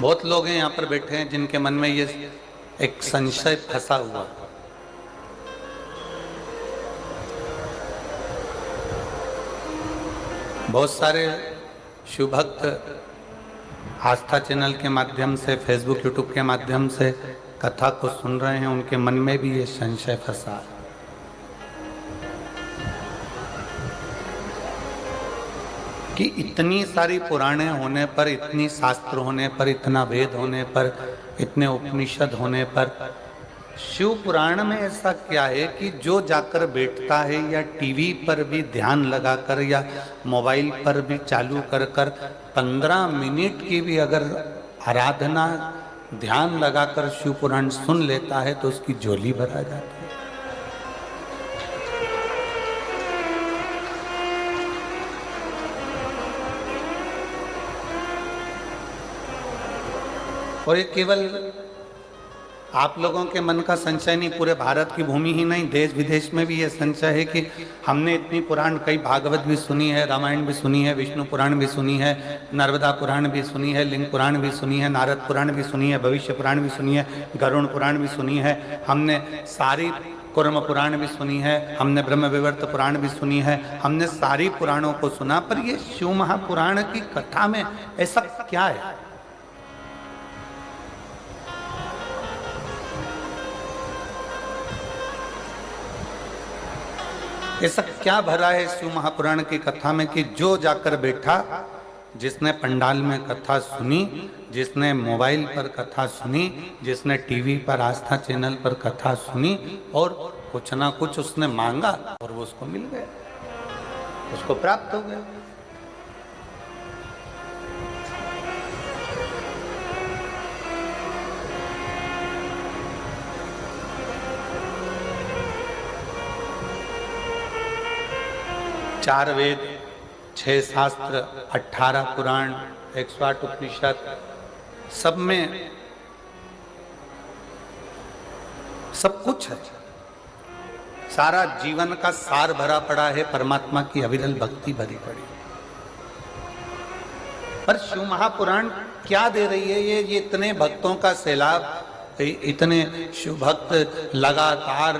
बहुत लोग हैं यहाँ पर बैठे हैं जिनके मन में ये एक संशय फंसा हुआ। बहुत सारे शिव भक्त आस्था चैनल के माध्यम से, फेसबुक यूट्यूब के माध्यम से कथा को सुन रहे हैं, उनके मन में भी ये संशय फंसा है कि इतनी सारी पुराणे होने पर, इतनी शास्त्र होने पर, इतना वेद होने पर, इतने उपनिषद होने पर शिव पुराण में ऐसा क्या है कि जो जाकर बैठता है या टीवी पर भी ध्यान लगाकर या मोबाइल पर भी चालू कर 15 मिनट की भी अगर आराधना ध्यान लगाकर शिव पुराण सुन लेता है तो उसकी झोली भरा जाती है। और ये केवल आप लोगों के मन का संशय नहीं, पूरे भारत की भूमि ही नहीं, देश विदेश में भी ये संशय है कि हमने इतनी पुराण, कई भागवत भी सुनी है, रामायण भी सुनी है, विष्णु पुराण भी सुनी है, नर्मदा पुराण भी सुनी है, लिंग पुराण भी सुनी है, नारद पुराण भी सुनी है, भविष्य पुराण भी सुनी है, गरुण पुराण भी सुनी है, हमने सारी कुर्म पुराण भी सुनी है, हमने ब्रह्म विवर्त पुराण भी सुनी है, हमने सारी पुराणों को सुना, पर ये शिव महापुराण की कथा में ऐसा क्या है? ऐसा क्या भरा है शिव महापुराण की कथा में कि जो जाकर बैठा, जिसने पंडाल में कथा सुनी, जिसने मोबाइल पर कथा सुनी, जिसने टीवी पर आस्था चैनल पर कथा सुनी और कुछ ना कुछ उसने मांगा और वो उसको मिल गया, उसको प्राप्त हो गया। चार वेद, 6 शास्त्र, 18 पुराण, 108 उपनिषद, सब में सब कुछ है। सारा जीवन का सार भरा पड़ा है, परमात्मा की अविरल भक्ति भरी पड़ी। पर शिव महापुराण क्या दे रही है? ये इतने भक्तों का सैलाब, इतने शिव भक्त लगातार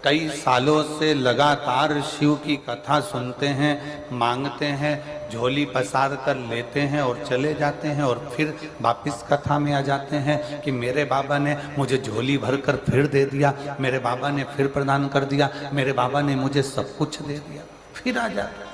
कई सालों से लगातार शिव की कथा सुनते हैं, मांगते हैं, झोली पसार कर लेते हैं और चले जाते हैं और फिर वापिस कथा में आ जाते हैं कि मेरे बाबा ने मुझे झोली भरकर फिर दे दिया, मेरे बाबा ने फिर प्रदान कर दिया, मेरे बाबा ने मुझे सब कुछ दे दिया, फिर आ जाते।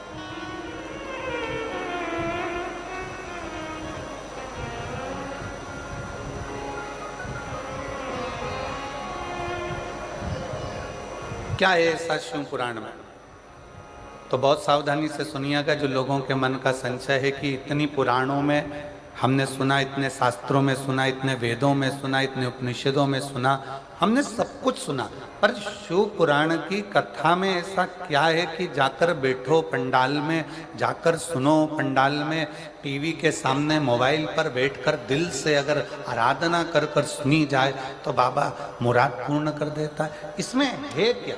क्या है ऐसा शिव पुराण में? तो बहुत सावधानी से सुनिएगा। जो लोगों के मन का संशय है कि इतनी पुराणों में हमने सुना, इतने शास्त्रों में सुना, इतने वेदों में सुना, इतने उपनिषदों में सुना, हमने सब कुछ सुना, पर शिव पुराण की कथा में ऐसा क्या है कि जाकर बैठो पंडाल में, जाकर सुनो पंडाल में, टीवी के सामने मोबाइल पर बैठकर दिल से अगर आराधना कर कर सुनी जाए तो बाबा मुराद पूर्ण कर देता है। इसमें है क्या?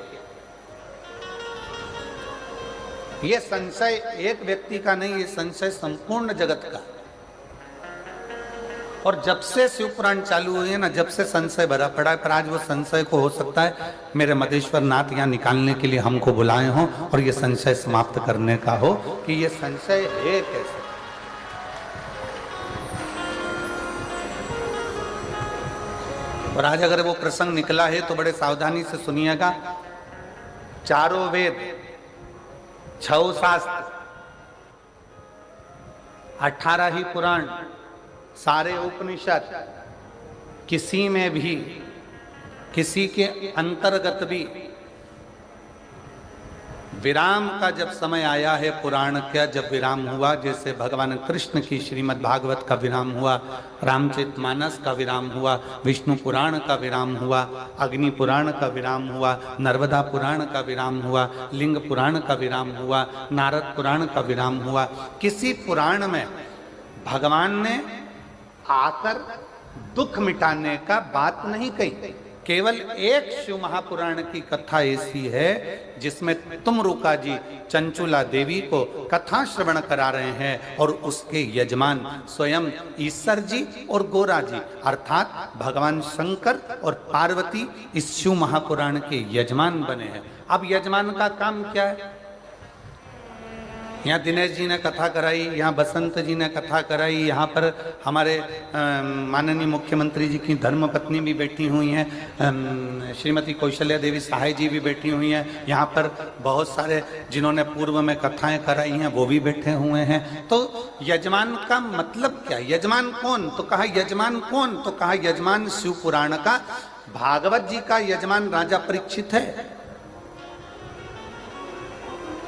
ये संशय एक व्यक्ति का नहीं, ये संशय संपूर्ण जगत का। और जब से शिव पुराण चालू हुई है ना, जब से संशय भरा पड़ा है, पर आज वो संशय को हो सकता है मेरे मदेश्वर नाथ यहाँ निकालने के लिए हमको बुलाए हों और ये संशय समाप्त करने का हो कि ये संशय है कैसे। और आज अगर वो प्रसंग निकला है तो बड़े सावधानी से सुनिएगा। चारों वेद, 6 शास्त्र, 18 ही पुराण, सारे उपनिषद, किसी में भी, किसी के अंतर्गत भी विराम का जब समय आया है, पुराण का जब विराम हुआ, जैसे भगवान कृष्ण की श्रीमद् भागवत का विराम हुआ, रामचरितमानस का विराम हुआ, विष्णु पुराण का विराम हुआ, अग्नि पुराण का विराम हुआ, नर्मदा पुराण का विराम हुआ, लिंग पुराण का विराम हुआ, नारद पुराण का विराम हुआ, किसी पुराण में भगवान ने आकर दुख मिटाने का बात नहीं कही। केवल एक शिव महापुराण की कथा ऐसी है जिसमें तुमरुका जी चंचुला देवी को कथा श्रवण करा रहे हैं और उसके यजमान स्वयं ईश्वर जी और गोरा जी अर्थात भगवान शंकर और पार्वती इस शिव महापुराण के यजमान बने हैं। अब यजमान का काम क्या है? यहाँ दिनेश जी ने कथा कराई, यहाँ बसंत जी ने कथा कराई, यहाँ पर हमारे माननीय मुख्यमंत्री जी की धर्मपत्नी भी बैठी हुई हैं, श्रीमती कौशल्या देवी सहाय जी भी बैठी हुई हैं, यहाँ पर बहुत सारे जिन्होंने पूर्व में कथाएं कराई हैं वो भी बैठे हुए हैं। तो यजमान का मतलब क्या? यजमान कौन? तो कहा यजमान कौन? तो कहा यजमान शिव पुराण का भागवत जी का यजमान राजा परीक्षित है,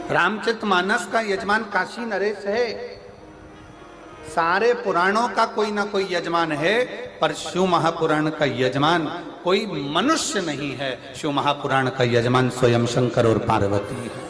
रामचरितमानस का यजमान काशी नरेश है। सारे पुराणों का कोई ना कोई यजमान है, पर शिव महापुराण का यजमान कोई मनुष्य नहीं है। शिव महापुराण का यजमान स्वयं शंकर और पार्वती है।